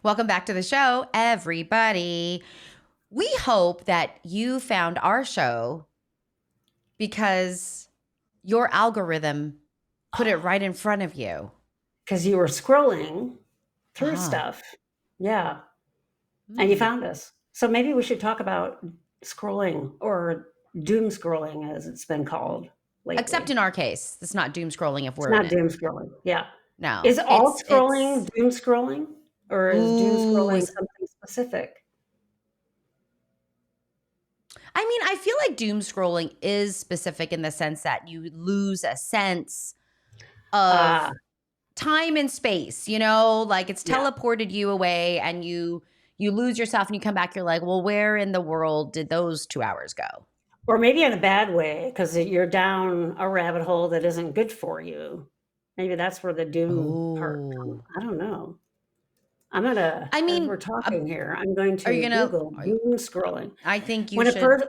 Welcome back to the show, everybody. We hope that you found our show because your algorithm put it right in front of you. Because you were scrolling through stuff. Yeah. And you found us. So maybe we should talk about scrolling, or doom scrolling as it's been called lately. Except in our case, it's not doom scrolling if we're It's not in doom it. scrolling. Yeah. No. Is all scrolling doom scrolling? Or is doom scrolling something specific? I mean, I feel like doom scrolling is specific in the sense that you lose a sense of time and space, you know, like it's teleported you away and you lose yourself and you come back, you're like, well, where in the world did those 2 hours go? Or maybe in a bad way, because you're down a rabbit hole that isn't good for you. Maybe that's where the doom part comes. I don't know. I'm gonna, as we're talking here, I'm going to Google doom scrolling. I think you when should.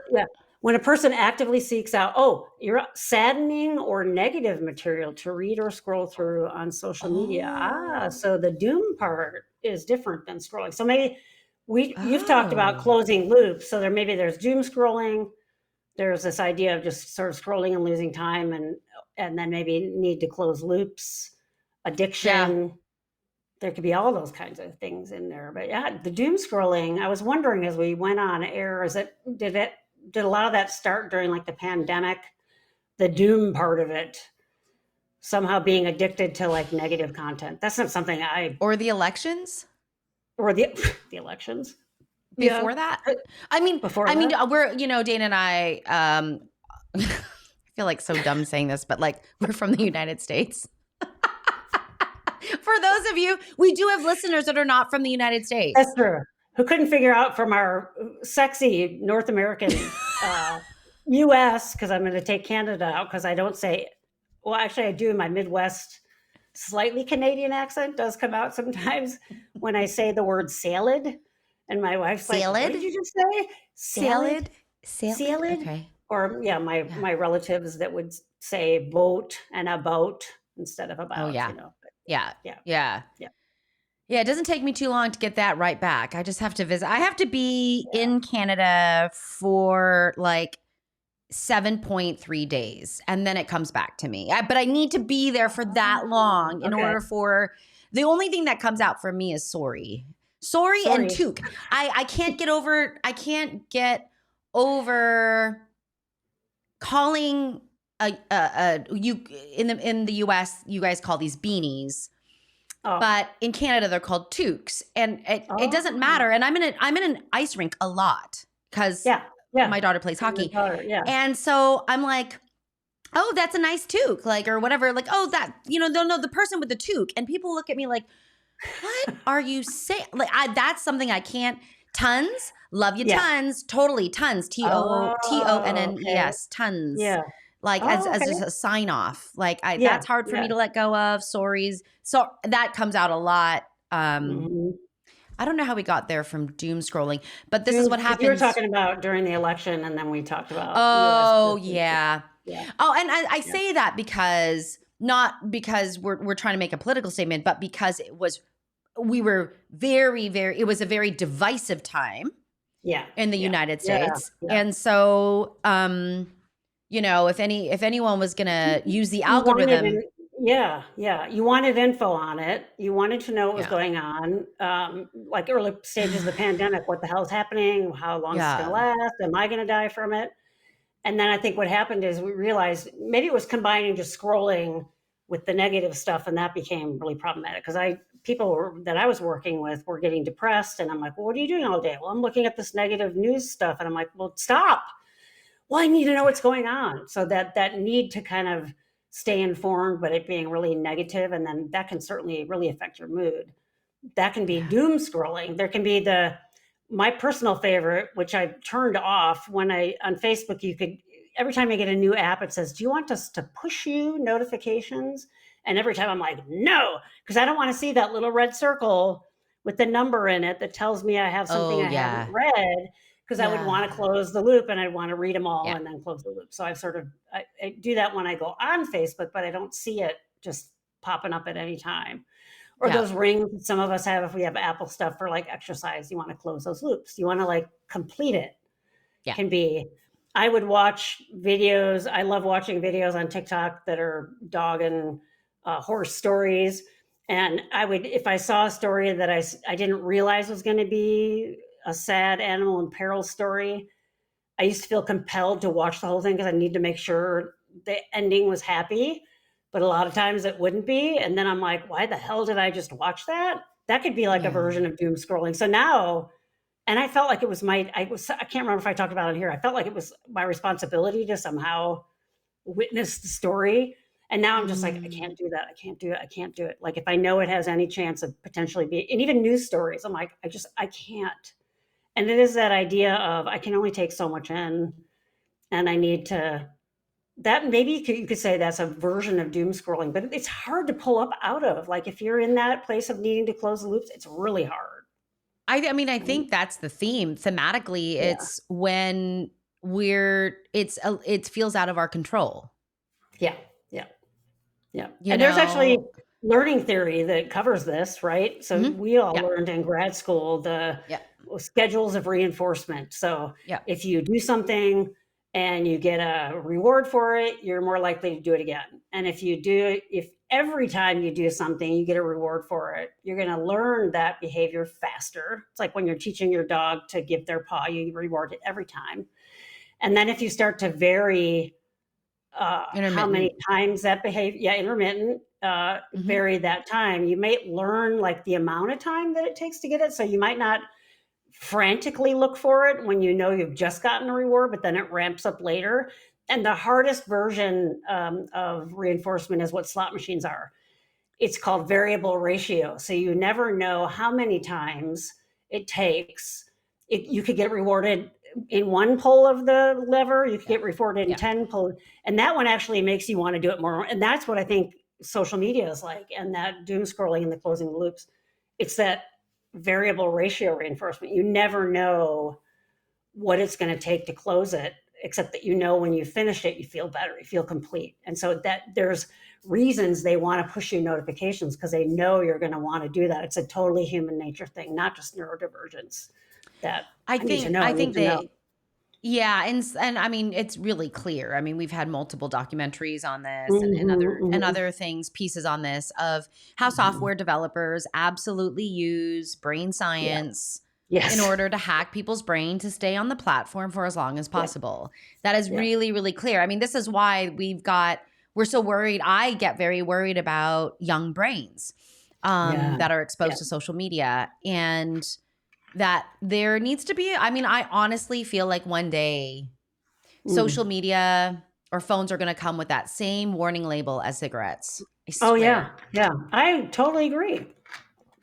When a person actively seeks out, you're saddening or negative material to read or scroll through on social media. So the doom part is different than scrolling. So maybe you've talked about closing loops. So there's doom scrolling. There's this idea of just sort of scrolling and losing time, and then maybe need to close loops, addiction. Yeah. There could be all those kinds of things in there. But yeah, the doom scrolling, I was wondering as we went on air, did a lot of that start during like the pandemic, the doom part of it, somehow being addicted to like negative content? That's not something or the elections? Or the elections. Before that? I mean, we're, Dana and I, I feel like so dumb saying this, but like we're from the United States. For those of you, we do have listeners that are not from the United States. That's true. Who couldn't figure out from our sexy North American U.S., because I'm going to take Canada out because I don't say, well, actually I do. My Midwest, slightly Canadian accent does come out sometimes when I say the word salad. And my wife's like, what did you just say? Salad? Okay. Or my relatives that would say boat and about instead of about. Oh, yeah. You know. Yeah, it doesn't take me too long to get that right back. I just have to visit. I have to be in Canada for like 7.3 days, and then it comes back to me. But I need to be there for that long in order for the only thing that comes out for me is sorry and toque. I can't get over calling you in the US, you guys call these beanies, but in Canada they're called toques, and it doesn't matter. And I'm in an ice rink a lot because my daughter plays hockey, and so I'm like, oh, that's a nice toque, like, or whatever, like, oh, that, they'll know the person with the toque, and people look at me like, what are you saying? Like, that's something I can't. Tons, love you, tons, totally, tons, TONNES, tons. Yeah. Like as just a sign off. Like that's hard for me to let go of. Sorries. So that comes out a lot. I don't know how we got there from doom scrolling, but this is what happens. You were talking about during the election, and then we talked about. Oh, yeah. Oh, and I say that because not because we're trying to make a political statement, but because we were very, very, it was a very divisive time. In the United States. And so, if anyone was going to use the algorithm. You wanted info on it. You wanted to know what was going on. Like early stages of the pandemic, what the hell is happening? How long is it going to last? Am I going to die from it? And then I think what happened is we realized maybe it was combining just scrolling with the negative stuff, and that became really problematic because people that I was working with were getting depressed, and I'm like, well, what are you doing all day? Well, I'm looking at this negative news stuff, and I'm like, well, stop. Well, I need to know what's going on. So that need to kind of stay informed, but it being really negative, and then that can certainly really affect your mood. That can be doom scrolling. There can be my personal favorite, which I turned off on Facebook, you could, every time I get a new app, it says, do you want us to push you notifications? And every time I'm like, no, because I don't want to see that little red circle with the number in it that tells me I have something Oh, I haven't yeah. read, because I would Yeah. want to close the loop and I'd want to read them all Yeah. and then close the loop. So I do that when I go on Facebook, but I don't see it just popping up at any time. Or Yeah. those rings that some of us have, if we have Apple stuff for like exercise, you want to close those loops. You want to like complete it. Yeah. Can be. I would watch videos. I love watching videos on TikTok that are dog and horse stories. And I would, if I saw a story that I didn't realize was going to be a sad animal in peril story, I used to feel compelled to watch the whole thing because I need to make sure the ending was happy. But a lot of times it wouldn't be. And then I'm like, why the hell did I just watch that? That could be like a version of doom scrolling. So now, and I felt like it was I can't remember if I talked about it here. I felt like it was my responsibility to somehow witness the story. And now I'm just like, I can't do that. I can't do it. I can't do it. Like if I know it has any chance of potentially being, and even news stories, I'm like, I can't. And it is that idea of I can only take so much in, and I need to, that maybe you could say that's a version of doom scrolling, but it's hard to pull up out of. Like if you're in that place of needing to close the loops, it's really hard. I mean, I think that's the theme. Thematically, Yeah. it's when it feels out of our control. Yeah. Yeah. Yeah. And there's actually learning theory that covers this, right? So we all learned in grad school the schedules of reinforcement. So if you do something and you get a reward for it, you're more likely to do it again. And if every time you do something, you get a reward for it, you're going to learn that behavior faster. It's like when you're teaching your dog to give their paw, you reward it every time. And then if you start to vary how many times that behavior, intermittent, vary that time, you may learn like the amount of time that it takes to get it. So you might not frantically look for it when you know you've just gotten a reward, but then it ramps up later. And the hardest version of reinforcement is what slot machines are. It's called variable ratio. So you never know how many times it takes. You could get rewarded in one pull of the lever, you could get rewarded in 10 pull. And that one actually makes you want to do it more. And that's what I think social media is like, and that doom scrolling and the closing the loops. It's that variable ratio reinforcement. You never know what it's going to take to close it, except that you know when you finish it, you feel better, you feel complete. And so that there's reasons they want to push you notifications because they know you're going to want to do that. It's a totally human nature thing, not just neurodivergence. That I think they, yeah, and I mean it's really clear. I mean we've had multiple documentaries on this and other things, pieces on this of how software developers absolutely use brain science in order to hack people's brain to stay on the platform for as long as possible. That is really, really clear. I mean, this is why we're so worried. I get very worried about young brains that are exposed to social media, and that there needs to be, I mean, I honestly feel like one day social media or phones are going to come with that same warning label as cigarettes. Oh, yeah. Yeah. I totally agree.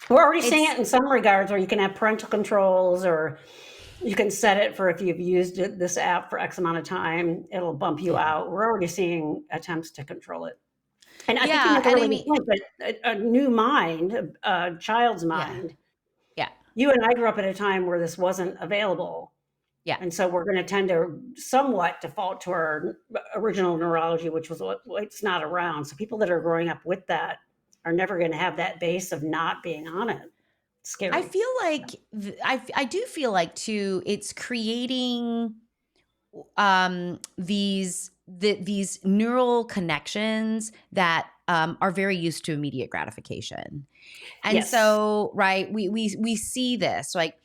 We're already seeing it in some regards where you can have parental controls, or you can set it for if you've used this app for X amount of time, it'll bump you out. We're already seeing attempts to control it. And I think you make a really good point, but a new mind, a child's mind. Yeah. You and I grew up at a time where this wasn't available. Yeah. And so we're going to tend to somewhat default to our original neurology, which was it's not around. So people that are growing up with that are never going to have that base of not being on it. It's scary. I feel like I do feel like too, it's creating these neural connections that are very used to immediate gratification. And so, right, we see this like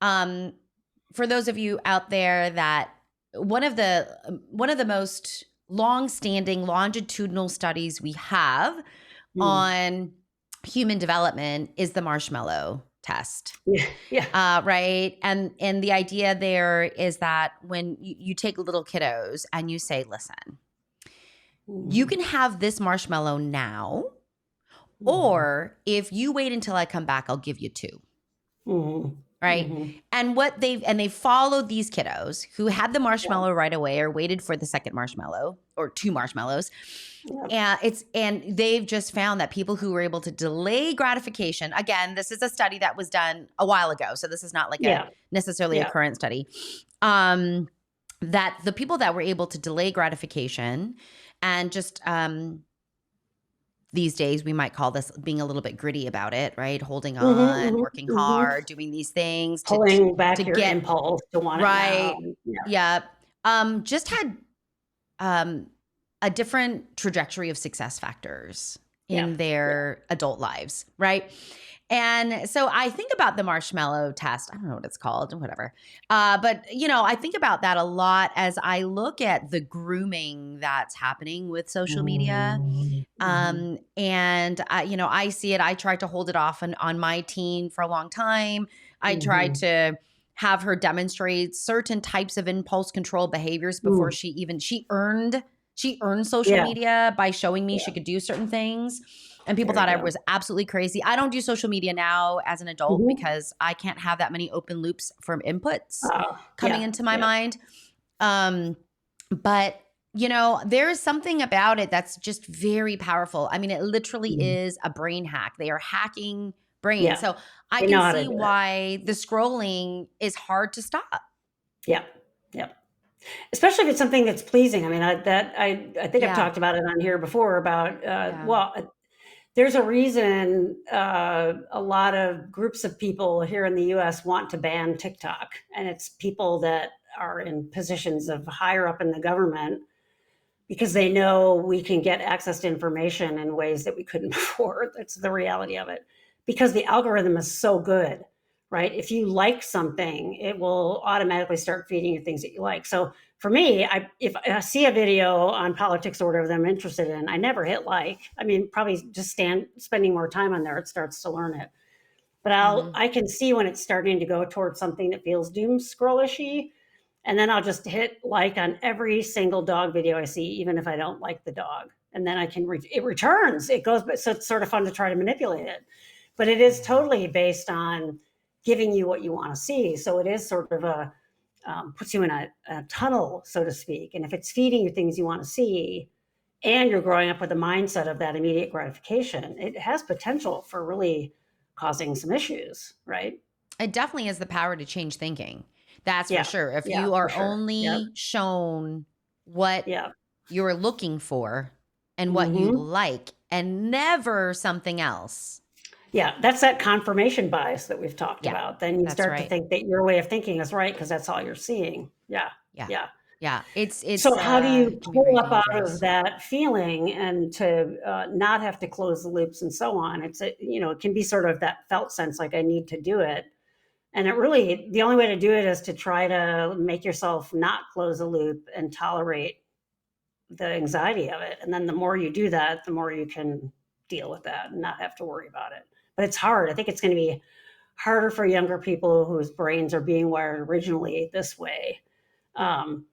for those of you out there that one of the most long-standing longitudinal studies we have on human development is the marshmallow test. Right. And the idea there is that when you take little kiddos and you say, listen, you can have this marshmallow now, or if you wait until I come back, I'll give you two. right? And they followed these kiddos who had the marshmallow right away or waited for the second marshmallow or 2 marshmallows. And they've just found that people who were able to delay gratification, again, this is a study that was done a while ago, so this is not like necessarily a current study, that the people that were able to delay gratification and just these days we might call this being a little bit gritty about it, right? Holding on, working hard, doing these things pulling back to your get impulse to want right. it now. Just had a different trajectory of success factors in their adult lives, right? And so I think about the marshmallow test. I don't know what it's called, whatever. But, I think about that a lot as I look at the grooming that's happening with social media. And, I see it. I tried to hold it off on my teen for a long time. I tried to have her demonstrate certain types of impulse control behaviors before she earned social media by showing me she could do certain things. And people thought I was absolutely crazy. I don't do social media now as an adult because I can't have that many open loops from inputs coming into my mind. But, there is something about it that's just very powerful. I mean, it literally is a brain hack. They are hacking brains. So I can see why the scrolling is hard to stop. Yeah. Especially if it's something that's pleasing. I mean, I think I've talked about it on here before about, there's a reason a lot of groups of people here in the US want to ban TikTok. And it's people that are in positions of higher up in the government because they know we can get access to information in ways that we couldn't before. That's the reality of it. Because the algorithm is so good, right? If you like something, it will automatically start feeding you things that you like. So for me, if I see a video on politics or whatever that I'm interested in, I never hit like. I mean, probably just spending more time on there, it starts to learn it. But I can see when it's starting to go towards something that feels doom scrollishy. And then I'll just hit like on every single dog video I see, even if I don't like the dog. And then I can, it returns, it goes, but so it's sort of fun to try to manipulate it. But it is totally based on giving you what you want to see. So it is sort of puts you in a tunnel, so to speak. And if it's feeding you things you want to see, and you're growing up with the mindset of that immediate gratification, it has potential for really causing some issues, right? It definitely has the power to change thinking. That's for sure. If you are only shown what you're looking for and what you like and never something else. Yeah, that's that confirmation bias that we've talked about. Then you start to think that your way of thinking is right because that's all you're seeing. Yeah. It's so how do you pull up out of that feeling and to not have to close the loops and so on? It's it can be sort of that felt sense like I need to do it. And it really, the only way to do it is to try to make yourself not close a loop and tolerate the anxiety of it. And then the more you do that, the more you can deal with that and not have to worry about it. But it's hard. I think it's going to be harder for younger people whose brains are being wired originally this way. And,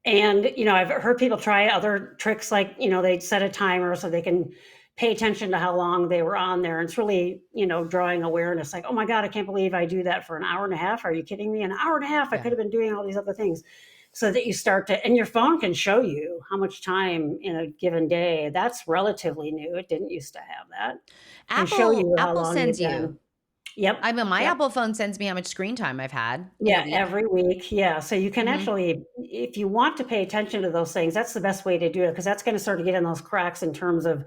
I've heard people try other tricks like, they set a timer so they can pay attention to how long they were on there. And it's really, drawing awareness like, oh my God, I can't believe I do that for an hour and a half. Are you kidding me? An hour and a half, I could have been doing all these other things. So that you start to, and your phone can show you how much time in a given day. That's relatively new. It didn't used to have that. Apple sends you. Yep. I mean, my Apple phone sends me how much screen time I've had. Every week. Yeah. So you can actually, if you want to pay attention to those things, that's the best way to do it because that's going to sort of get in those cracks in terms of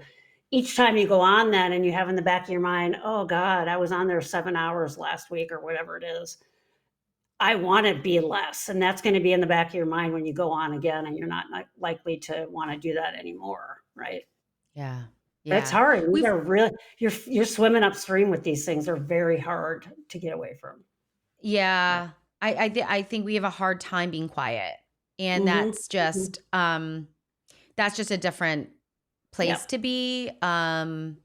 each time you go on that and you have in the back of your mind, oh God, I was on there 7 hours last week or whatever it is. I want to be less. And that's going to be in the back of your mind when you go on again and you're not likely to want to do that anymore. Right. Yeah. But it's hard. They're really, you're swimming upstream with these things. They're very hard to get away from. Yeah. I think we have a hard time being quiet. And that's just a different place to be. Boredom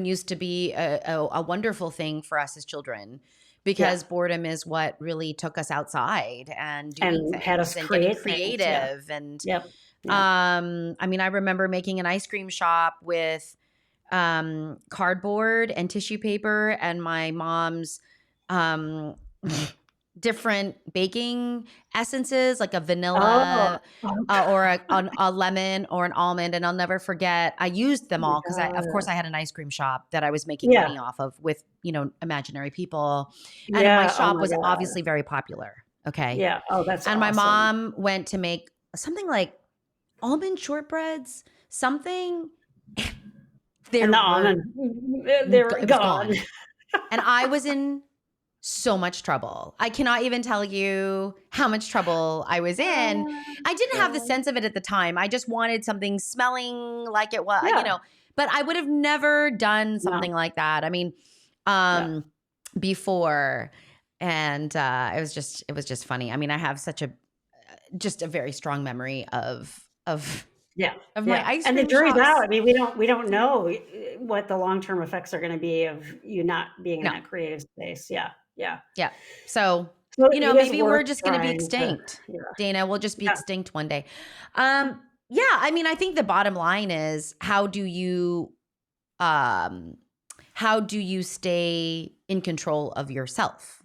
used to be a wonderful thing for us as children. Because boredom is what really took us outside and doing things had us and getting creative. I mean, I remember making an ice cream shop with cardboard and tissue paper and my mom's different baking essences, like a vanilla Oh, or a lemon or an almond. And I'll never forget, I used them all because of course I had an ice cream shop that I was making Yeah. money off of with, imaginary people. And my Yeah. Oh shop my was God. obviously very popular. Okay. Yeah. Oh, that's And my awesome. mom went to make something like almond shortbreads, something. And the almond, they were It was gone. And I was in so much trouble. I cannot even tell you how much trouble I was in. I didn't have the sense of it at the time. I just wanted something smelling like it was, Yeah. but I would have never done something No. like that. I mean, before, and it was just funny. I mean, I have just a very strong memory of Yeah. my ice And cream the jury's shops. out. I mean, we don't know what the long-term effects are going to be of you not being in No. that creative space. Yeah. Yeah. Yeah. So, it is maybe we're worth just going to be trying to, extinct. yeah. Dana, we'll just be Yeah. extinct one day. Yeah, I mean, I think the bottom line is how do you stay in control of yourself?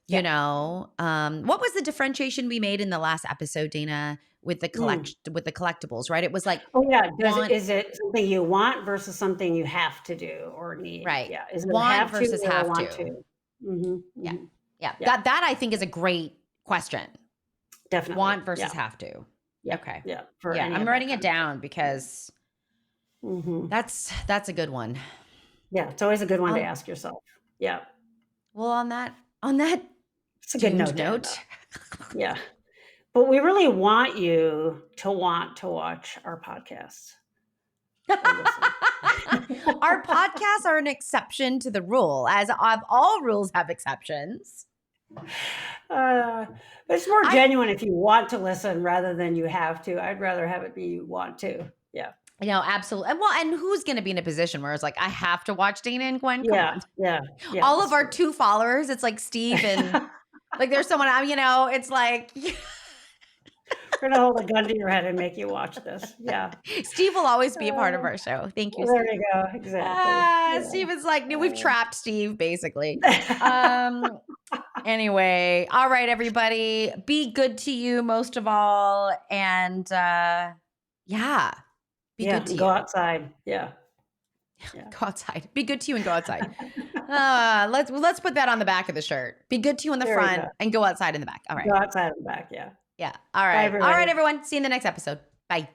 Yeah. What was the differentiation we made in the last episode, Dana, with the collectibles, right? It was like, Oh yeah. Is it something you want versus something you have to do or need? right. Yeah. Is it a Want have to versus or a have want to. to? Mm-hmm. Yeah. Mm-hmm. Yeah. Yeah. That I think is a great question. Definitely. Want versus have to. Yeah. Okay. Yeah. I'm writing it down because that's a good one. Yeah. It's always a good one to ask yourself. Yeah. Well, on that It's a good note. Yeah. But we really want you to want to watch our podcasts. Our podcasts are an exception to the rule, as all rules have exceptions. It's more genuine if you want to listen rather than you have to. I'd rather have it be you want to. Yeah. Absolutely. Well, and who's going to be in a position where it's like, I have to watch Dana and Gwen? Come on. Yeah. All of our 2 followers, it's like Steve and like there's someone, it's like. We're going to hold a gun to your head and make you watch this. Yeah. Steve will always be a part of our show. Thank you, There Steve. you go. Exactly. Steve is like, we've trapped Steve, basically. Anyway, all right, everybody. Be good to you most of all. And be good to you. Go outside. Yeah. Go outside. Be good to you and go outside. Let's put that on the back of the shirt. Be good to you in the front and go outside in the back. All right. Go outside in the back. Yeah. Yeah. All right. Bye, all right, everyone. See you in the next episode. Bye.